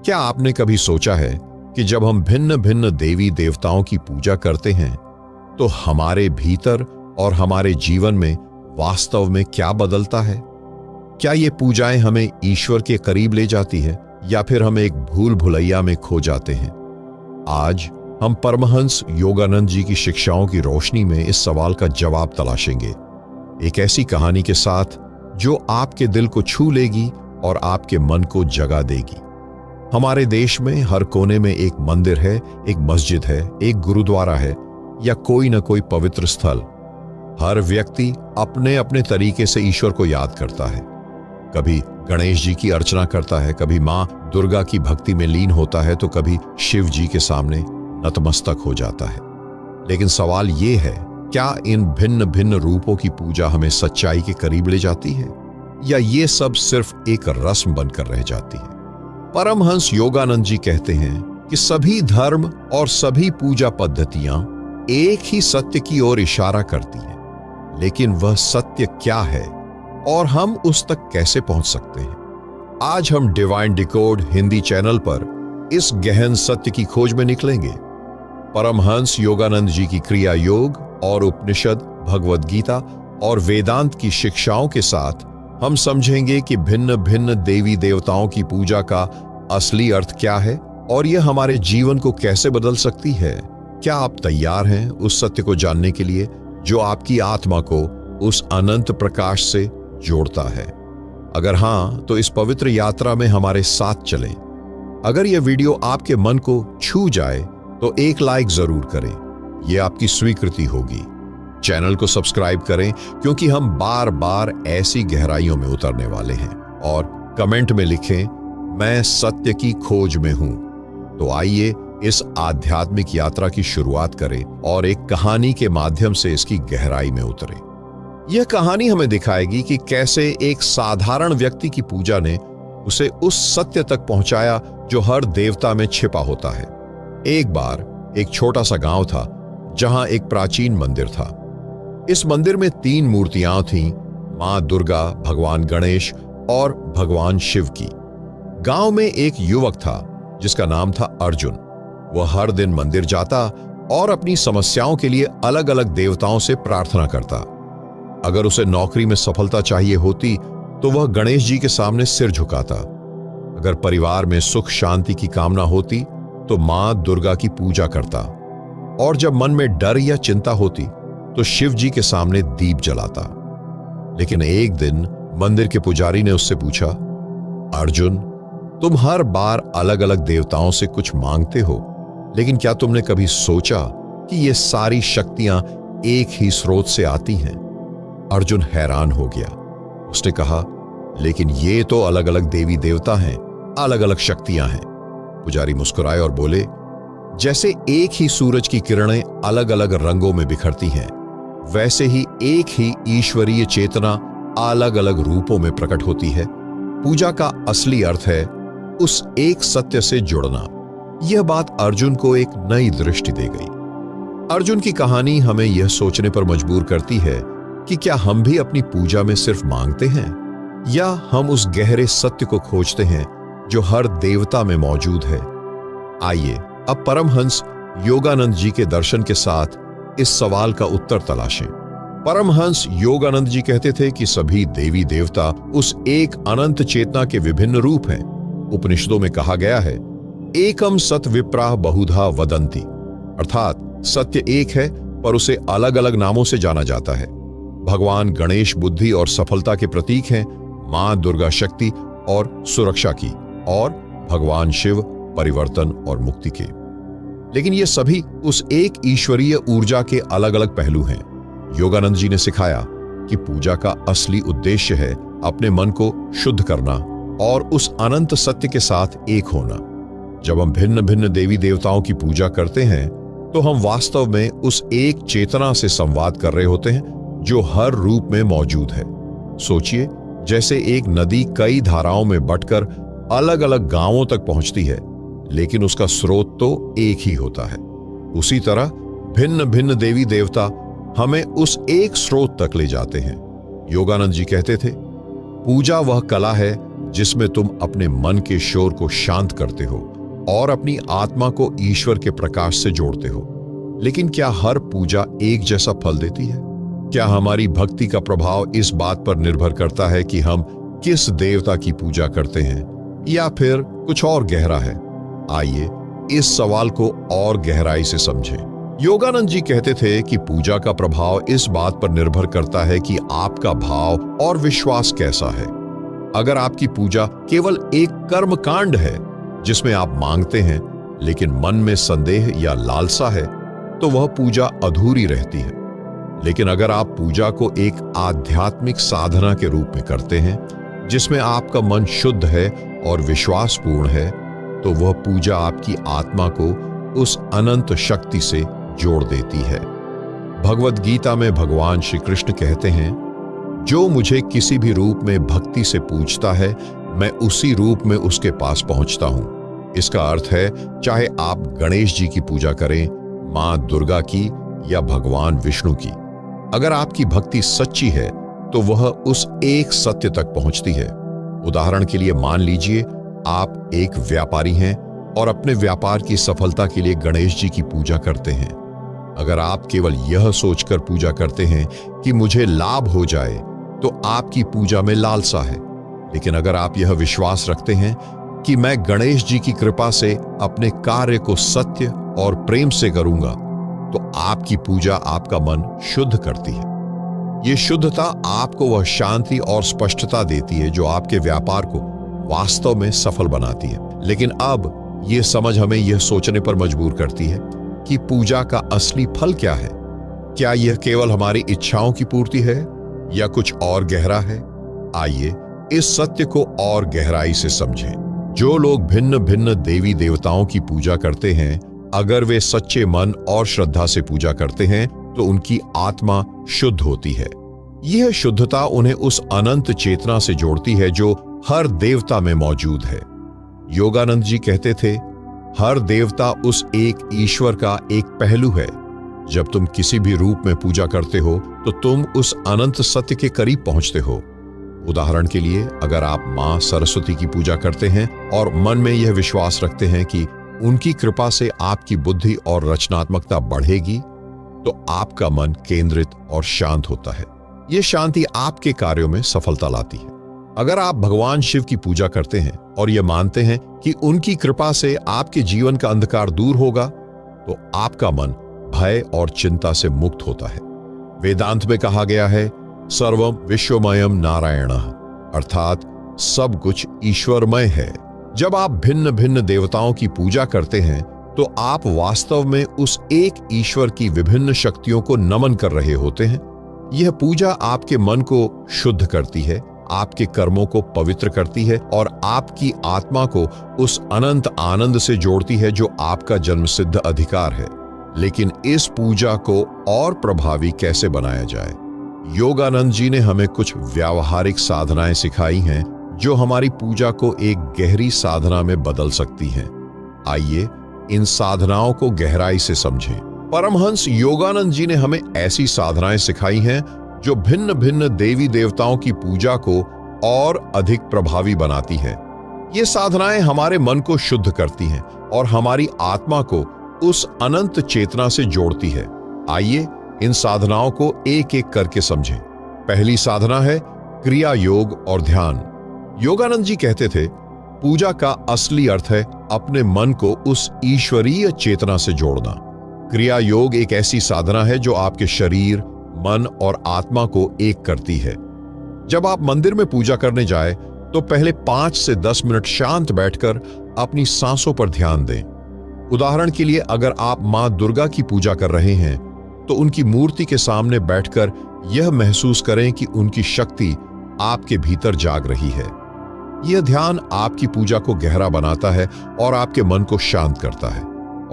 क्या आपने कभी सोचा है कि जब हम भिन्न भिन्न देवी देवताओं की पूजा करते हैं तो हमारे भीतर और हमारे जीवन में वास्तव में क्या बदलता है? क्या ये पूजाएं हमें ईश्वर के करीब ले जाती है या फिर हम एक भूल भुलैया में खो जाते हैं? आज हम परमहंस योगानंद जी की शिक्षाओं की रोशनी में इस सवाल का जवाब तलाशेंगे, एक ऐसी कहानी के साथ जो आपके दिल को छू लेगी और आपके मन को जगा देगी। हमारे देश में हर कोने में एक मंदिर है, एक मस्जिद है, एक गुरुद्वारा है या कोई न कोई पवित्र स्थल। हर व्यक्ति अपने अपने तरीके से ईश्वर को याद करता है। कभी गणेश जी की अर्चना करता है, कभी मां दुर्गा की भक्ति में लीन होता है, तो कभी शिव जी के सामने नतमस्तक हो जाता है। लेकिन सवाल ये है, क्या इन भिन्न भिन्न रूपों की पूजा हमें सच्चाई के करीब ले जाती है या ये सब सिर्फ एक रस्म बनकर रह जाती है? परमहंस योगानंद जी कहते हैं कि सभी धर्म और सभी पूजा पद्धतियां एक ही सत्य की ओर इशारा करती हैं, लेकिन वह सत्य क्या है और हम उस तक कैसे पहुंच सकते हैं? आज हम डिवाइन डिकोड हिंदी चैनल पर इस गहन सत्य की खोज में निकलेंगे। परमहंस योगानंद जी की क्रिया योग और उपनिषद, भगवद गीता और वेदांत की शिक्षाओं के साथ हम समझेंगे कि भिन्न भिन्न देवी देवताओं की पूजा का असली अर्थ क्या है और यह हमारे जीवन को कैसे बदल सकती है। क्या आप तैयार हैं उस सत्य को जानने के लिए जो आपकी आत्मा को उस अनंत प्रकाश से जोड़ता है? अगर हां, तो इस पवित्र यात्रा में हमारे साथ चलें। अगर यह वीडियो आपके मन को छू जाए तो एक लाइक जरूर करें, यह आपकी स्वीकृति होगी। चैनल को सब्सक्राइब करें क्योंकि हम बार बार ऐसी गहराइयों में उतरने वाले हैं। और कमेंट में लिखें, मैं सत्य की खोज में हूं। तो आइए इस आध्यात्मिक यात्रा की शुरुआत करें और एक कहानी के माध्यम से इसकी गहराई में उतरें। यह कहानी हमें दिखाएगी कि कैसे एक साधारण व्यक्ति की पूजा ने उसे उस सत्य तक पहुंचाया जो हर देवता में छिपा होता है। एक बार एक छोटा सा गांव था जहां एक प्राचीन मंदिर था। इस मंदिर में 3 मूर्तियां थीं, मां दुर्गा, भगवान गणेश और भगवान शिव की। गांव में एक युवक था जिसका नाम था अर्जुन। वह हर दिन मंदिर जाता और अपनी समस्याओं के लिए अलग अलग देवताओं से प्रार्थना करता। अगर उसे नौकरी में सफलता चाहिए होती तो वह गणेश जी के सामने सिर झुकाता। अगर परिवार में सुख शांति की कामना होती तो मां दुर्गा की पूजा करता। और जब मन में डर या चिंता होती तो शिव जी के सामने दीप जलाता। लेकिन एक दिन मंदिर के पुजारी ने उससे पूछा, अर्जुन, तुम हर बार अलग अलग देवताओं से कुछ मांगते हो, लेकिन क्या तुमने कभी सोचा कि ये सारी शक्तियां एक ही स्रोत से आती हैं? अर्जुन हैरान हो गया। उसने कहा, लेकिन ये तो अलग अलग देवी देवता हैं, अलग अलग शक्तियां हैं। पुजारी मुस्कुराए और बोले, जैसे एक ही सूरज की किरणें अलग अलग रंगों में बिखरती हैं, वैसे ही एक ही ईश्वरीय चेतना अलग अलग रूपों में प्रकट होती है। पूजा का असली अर्थ है उस एक सत्य से जुड़ना। यह बात अर्जुन को एक नई दृष्टि दे गई। अर्जुन की कहानी हमें यह सोचने पर मजबूर करती है कि क्या हम भी अपनी पूजा में सिर्फ मांगते हैं या हम उस गहरे सत्य को खोजते हैं जो हर देवता में मौजूद है। आइए अब परमहंस योगानंद जी के दर्शन के साथ इस सवाल का उत्तर तलाशें। परमहंस योगानंद जी कहते थे कि सभी देवी देवता उस एक अनंत चेतना के विभिन्न रूप हैं। उपनिषदों में कहा गया है, एकम सत विप्राह बहुधा वदंती, अर्थात सत्य एक है पर उसे अलग अलग नामों से जाना जाता है। भगवान गणेश बुद्धि और सफलता के प्रतीक हैं, मां दुर्गा शक्ति और सुरक्षा की, और भगवान शिव परिवर्तन और मुक्ति के। लेकिन ये सभी उस एक ईश्वरीय ऊर्जा के अलग अलग पहलू हैं। योगानंद जी ने सिखाया कि पूजा का असली उद्देश्य है अपने मन को शुद्ध करना और उस अनंत सत्य के साथ एक होना। जब हम भिन्न भिन्न देवी देवताओं की पूजा करते हैं तो हम वास्तव में उस एक चेतना से संवाद कर रहे होते हैं जो हर रूप में मौजूद है। सोचिए, जैसे एक नदी कई धाराओं में बंटकर अलग अलग गांवों तक पहुंचती है, लेकिन उसका स्रोत तो एक ही होता है। उसी तरह भिन्न भिन्न देवी देवता हमें उस एक स्रोत तक ले जाते हैं। योगानंद जी कहते थे, पूजा वह कला है जिसमें तुम अपने मन के शोर को शांत करते हो और अपनी आत्मा को ईश्वर के प्रकाश से जोड़ते हो। लेकिन क्या हर पूजा एक जैसा फल देती है? क्या हमारी भक्ति का प्रभाव इस बात पर निर्भर करता है कि हम किस देवता की पूजा करते हैं, या फिर कुछ और गहरा है? आइए इस सवाल को और गहराई से समझें। योगानंद जी कहते थे कि पूजा का प्रभाव इस बात पर निर्भर करता है कि आपका भाव और विश्वास कैसा है। अगर आपकी पूजा केवल एक कर्म कांड है जिसमें आप मांगते हैं लेकिन मन में संदेह या लालसा है, तो वह पूजा अधूरी रहती है। लेकिन अगर आप पूजा को एक आध्यात्मिक साधना के रूप में करते हैं जिसमें आपका मन शुद्ध है और विश्वासपूर्ण है, तो वह पूजा आपकी आत्मा को उस अनंत शक्ति से जोड़ देती है। भगवद गीता में भगवान श्री कृष्ण कहते हैं, जो मुझे किसी भी रूप में भक्ति से पूजता है, मैं उसी रूप में उसके पास पहुंचता हूं। इसका अर्थ है, चाहे आप गणेश जी की पूजा करें, मां दुर्गा की या भगवान विष्णु की, अगर आपकी भक्ति सच्ची है तो वह उस एक सत्य तक पहुंचती है। उदाहरण के लिए मान लीजिए आप एक व्यापारी हैं और अपने व्यापार की सफलता के लिए गणेश जी की पूजा करते हैं। अगर आप केवल यह सोचकर पूजा करते हैं कि मुझे लाभ हो जाए, तो आपकी पूजा में लालसा है। लेकिन अगर आप यह विश्वास रखते हैं कि मैं गणेश जी की कृपा से अपने कार्य को सत्य और प्रेम से करूंगा, तो आपकी पूजा आपका मन शुद्ध करती है। ये शुद्धता आपको वह शांति और स्पष्टता देती है जो आपके व्यापार को वास्तव में सफल बनाती है। लेकिन अब ये समझ हमें यह सोचने पर मजबूर करती है कि पूजा का असली फल क्या है। क्या यह केवल हमारी इच्छाओं की पूर्ति है या कुछ और गहरा है? आइए इस सत्य को और गहराई से समझें। जो लोग भिन्न भिन्न देवी देवताओं की पूजा करते हैं, अगर वे सच्चे मन और श्रद्धा से पूजा करते हैं, तो उनकी आत्मा शुद्ध होती है। यह शुद्धता उन्हें उस अनंत चेतना से जोड़ती है जो हर देवता में मौजूद है। योगानंद जी कहते थे, हर देवता उस एक ईश्वर का एक पहलू है। जब तुम किसी भी रूप में पूजा करते हो, तो तुम उस अनंत सत्य के करीब पहुंचते हो। उदाहरण के लिए, अगर आप मां सरस्वती की पूजा करते हैं और मन में यह विश्वास रखते हैं कि उनकी कृपा से आपकी बुद्धि और रचनात्मकता बढ़ेगी, तो आपका मन केंद्रित और शांत होता है। यह शांति आपके कार्यों में सफलता लाती है। अगर आप भगवान शिव की पूजा करते हैं और यह मानते हैं कि उनकी कृपा से आपके जीवन का अंधकार दूर होगा, तो आपका मन भय और चिंता से मुक्त होता है। वेदांत में कहा गया है, सर्वम विश्वमयम नारायणः, अर्थात सब कुछ ईश्वरमय है। जब आप भिन्न भिन्न देवताओं की पूजा करते हैं, तो आप वास्तव में उस एक ईश्वर की विभिन्न शक्तियों को नमन कर रहे होते हैं। यह पूजा आपके मन को शुद्ध करती है, आपके कर्मों को पवित्र करती है और आपकी आत्मा को उस अनंत आनंद से जोड़ती है जो आपका जन्मसिद्ध अधिकार है। लेकिन इस पूजा को और प्रभावी कैसे बनाया जाए? योगानंद जी ने हमें कुछ व्यावहारिक साधनाएं सिखाई हैं जो हमारी पूजा को एक गहरी साधना में बदल सकती हैं। आइए इन साधनाओं को गहराई से समझें। परमहंस योगानंद जी ने हमें ऐसी साधनाएं सिखाई हैं जो भिन्न भिन्न देवी देवताओं की पूजा को और अधिक प्रभावी बनाती हैं। ये साधनाएं हमारे मन को शुद्ध करती हैं और हमारी आत्मा को उस अनंत चेतना से जोड़ती है। आइए इन साधनाओं को एक एक करके समझें। पहली साधना है क्रिया योग और ध्यान। योगानंद जी कहते थे, पूजा का असली अर्थ है अपने मन को उस ईश्वरीय चेतना से जोड़ना। क्रिया योग एक ऐसी साधना है जो आपके शरीर, मन और आत्मा को एक करती है। जब आप मंदिर में पूजा करने जाएं, तो पहले 5 से 10 मिनट शांत बैठकर अपनी सांसों पर ध्यान दें। उदाहरण के लिए, अगर आप मां दुर्गा की पूजा कर रहे हैं, तो उनकी मूर्ति के सामने बैठकर यह महसूस करें कि उनकी शक्ति आपके भीतर जाग रही है। यह ध्यान आपकी पूजा को गहरा बनाता है और आपके मन को शांत करता है।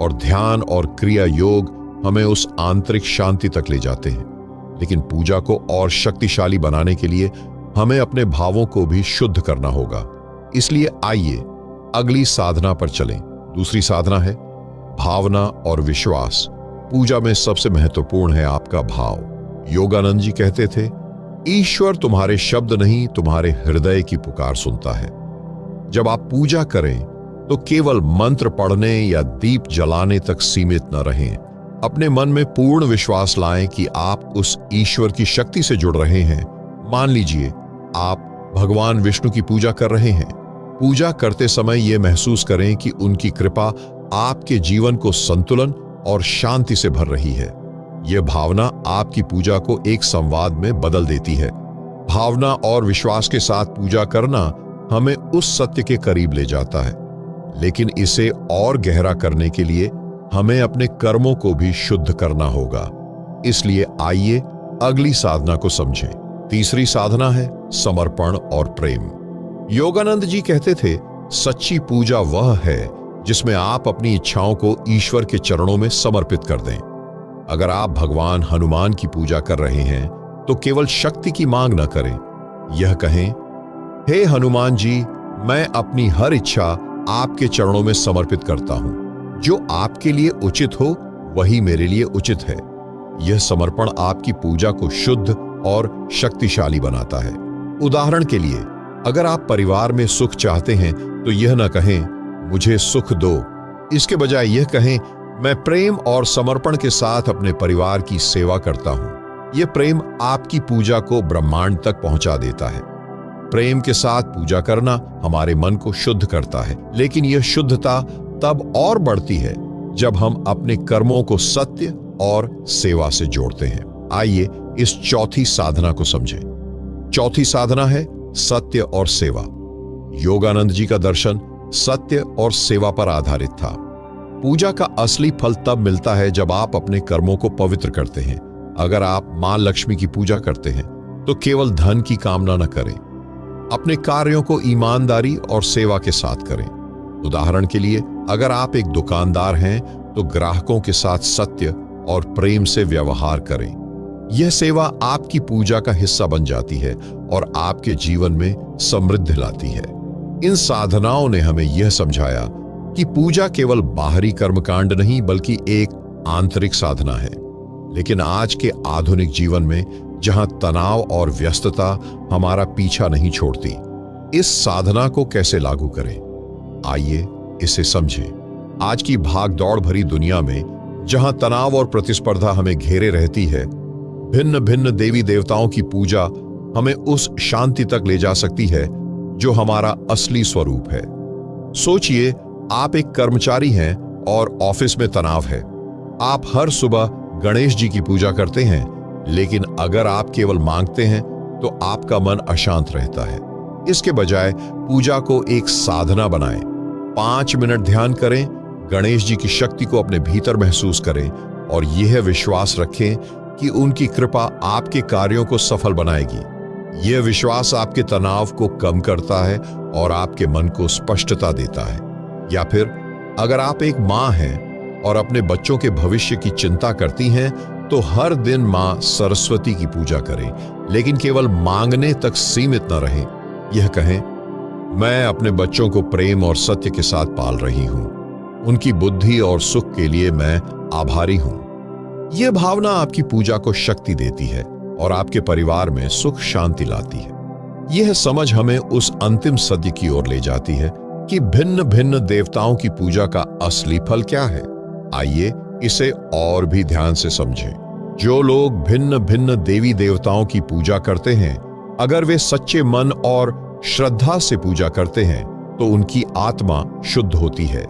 और ध्यान और क्रिया योग हमें उस आंतरिक शांति तक ले जाते हैं। लेकिन पूजा को और शक्तिशाली बनाने के लिए हमें अपने भावों को भी शुद्ध करना होगा। इसलिए आइए अगली साधना पर चलें। दूसरी साधना है भावना और विश्वास। पूजा में सबसे महत्वपूर्ण है आपका भाव। योगानंद जी कहते थे, ईश्वर तुम्हारे शब्द नहीं, तुम्हारे हृदय की पुकार सुनता है। जब आप पूजा करें तो केवल मंत्र पढ़ने या दीप जलाने तक सीमित न रहें। अपने मन में पूर्ण विश्वास लाएं कि आप उस ईश्वर की शक्ति से जुड़ रहे हैं। मान लीजिए आप भगवान विष्णु की पूजा कर रहे हैं। पूजा करते समय यह महसूस करें कि उनकी कृपा आपके जीवन को संतुलन और शांति से भर रही है। यह भावना आपकी पूजा को एक संवाद में बदल देती है। भावना और विश्वास के साथ पूजा करना हमें उस सत्य के करीब ले जाता है, लेकिन इसे और गहरा करने के लिए हमें अपने कर्मों को भी शुद्ध करना होगा। इसलिए आइए अगली साधना को समझें। तीसरी साधना है समर्पण और प्रेम। योगानंद जी कहते थे, सच्ची पूजा वह है जिसमें आप अपनी इच्छाओं को ईश्वर के चरणों में समर्पित कर दें। अगर आप भगवान हनुमान की पूजा कर रहे हैं तो केवल शक्ति की मांग न करें। यह कहें, हे हनुमान जी, मैं अपनी हर इच्छा आपके चरणों में समर्पित करता हूं। जो आपके लिए उचित हो वही मेरे लिए उचित है। यह समर्पण आपकी पूजा को शुद्ध और शक्तिशाली बनाता है। उदाहरण के लिए, अगर आप परिवार में सुख चाहते हैं तो यह न कहें मुझे सुख दो। इसके बजाय यह कहें, मैं प्रेम और समर्पण के साथ अपने परिवार की सेवा करता हूं। यह प्रेम आपकी पूजा को ब्रह्मांड तक पहुंचा देता है। प्रेम के साथ पूजा करना हमारे मन को शुद्ध करता है, लेकिन यह शुद्धता तब और बढ़ती है जब हम अपने कर्मों को सत्य और सेवा से जोड़ते हैं। आइए इस चौथी साधना को समझें। चौथी साधना है सत्य और सेवा। योगानंद जी का दर्शन सत्य और सेवा पर आधारित था। पूजा का असली फल तब मिलता है जब आप अपने कर्मों को पवित्र करते हैं। अगर आप मां लक्ष्मी की पूजा करते हैं तो केवल धन की कामना न करें। अपने कार्यों को ईमानदारी और सेवा के साथ करें। उदाहरण के लिए, अगर आप एक दुकानदार हैं तो ग्राहकों के साथ सत्य और प्रेम से व्यवहार करें। यह सेवा आपकी पूजा का हिस्सा बन जाती है और आपके जीवन में समृद्धि लाती है। इन साधनाओं ने हमें यह समझाया कि पूजा केवल बाहरी कर्मकांड नहीं बल्कि एक आंतरिक साधना है। लेकिन आज के आधुनिक जीवन में जहां तनाव और व्यस्तता हमारा पीछा नहीं छोड़ती, इस साधना को कैसे लागू करें? आइए इसे समझें। आज की भाग-दौड़ भरी दुनिया में जहां तनाव और प्रतिस्पर्धा हमें घेरे रहती है, भिन्न भिन्न देवी देवताओं की पूजा हमें उस शांति तक ले जा सकती है जो हमारा असली स्वरूप है। सोचिए, आप एक कर्मचारी हैं और ऑफिस में तनाव है। आप हर सुबह गणेश जी की पूजा करते हैं, लेकिन अगर आप केवल मांगते हैं तो आपका मन अशांत रहता है। इसके बजाय पूजा को एक साधना बनाएं। 5 मिनट ध्यान करें, गणेश जी की शक्ति को अपने भीतर महसूस करें और यह विश्वास रखें कि उनकी कृपा आपके कार्यों को सफल बनाएगी। यह विश्वास आपके तनाव को कम करता है और आपके मन को स्पष्टता देता है। या फिर अगर आप एक मां हैं और अपने बच्चों के भविष्य की चिंता करती हैं तो हर दिन मां सरस्वती की पूजा करें, लेकिन केवल मांगने तक सीमित न रहें। यह कहें, मैं अपने बच्चों को प्रेम और सत्य के साथ पाल रही हूं। उनकी बुद्धि और सुख के लिए मैं आभारी हूं। यह भावना आपकी पूजा को शक्ति देती है और आपके परिवार में सुख शांति लाती है। यह समझ हमें उस अंतिम सत्य की ओर ले जाती है कि भिन्न भिन्न देवताओं की पूजा का असली फल क्या है। आइए इसे और भी ध्यान से समझें। जो लोग भिन्न भिन्न देवी देवताओं की पूजा करते हैं, अगर वे सच्चे मन और श्रद्धा से पूजा करते हैं तो उनकी आत्मा शुद्ध होती है।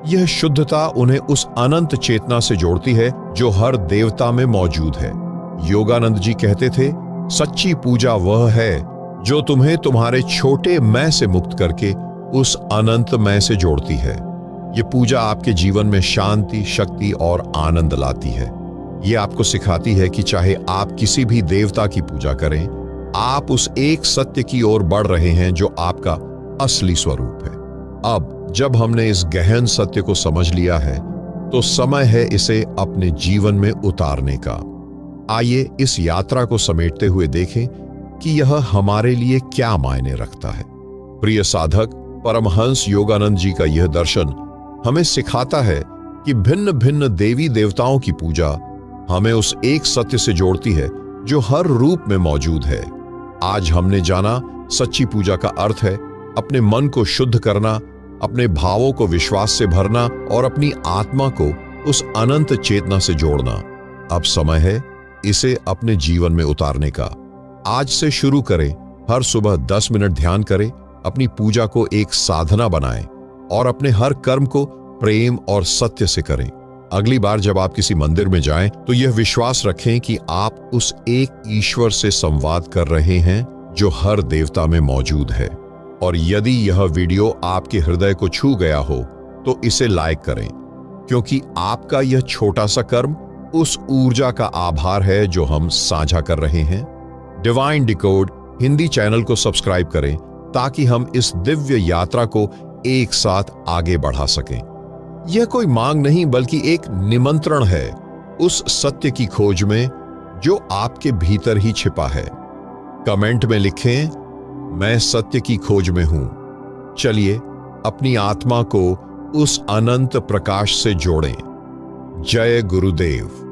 यह शुद्धता उन्हें उस अनंत चेतना से जोड़ती है जो हर देवता में मौजूद है। योगानंद जी कहते थे, सच्ची पूजा वह है जो तुम्हें तुम्हारे छोटे मैं से मुक्त करके उस अनंत मैं से जोड़ती है। यह पूजा आपके जीवन में शांति, शक्ति और आनंद लाती है। यह आपको सिखाती है कि चाहे आप किसी भी देवता की पूजा करें, आप उस एक सत्य की ओर बढ़ रहे हैं जो आपका असली स्वरूप है। अब जब हमने इस गहन सत्य को समझ लिया है तो समय है इसे अपने जीवन में उतारने का। आइए इस यात्रा को समेटते हुए देखें कि यह हमारे लिए क्या मायने रखता है। प्रिय साधक, परमहंस योगानंद जी का यह दर्शन हमें सिखाता है कि भिन्न भिन्न देवी देवताओं की पूजा हमें उस एक सत्य से जोड़ती है जो हर रूप में मौजूद है। आज हमने जाना, सच्ची पूजा का अर्थ है अपने मन को शुद्ध करना, अपने भावों को विश्वास से भरना और अपनी आत्मा को उस अनंत चेतना से जोड़ना। अब समय है इसे अपने जीवन में उतारने का। आज से शुरू करें। हर सुबह 10 मिनट ध्यान करें, अपनी पूजा को एक साधना बनाएं और अपने हर कर्म को प्रेम और सत्य से करें। अगली बार जब आप किसी मंदिर में जाएं तो यह विश्वास रखें कि आप उस एक ईश्वर से संवाद कर रहे हैं जो हर देवता में मौजूद है। और यदि यह वीडियो आपके हृदय को छू गया हो तो इसे लाइक करें, क्योंकि आपका यह छोटा सा कर्म उस ऊर्जा का आभार है जो हम साझा कर रहे हैं। डिवाइन डिकोड हिंदी चैनल को सब्सक्राइब करें ताकि हम इस दिव्य यात्रा को एक साथ आगे बढ़ा सकें। यह कोई मांग नहीं बल्कि एक निमंत्रण है उस सत्य की खोज में जो आपके भीतर ही छिपा है। कमेंट में लिखें, मैं सत्य की खोज में हूं। चलिए अपनी आत्मा को उस अनंत प्रकाश से जोड़ें। जय गुरुदेव।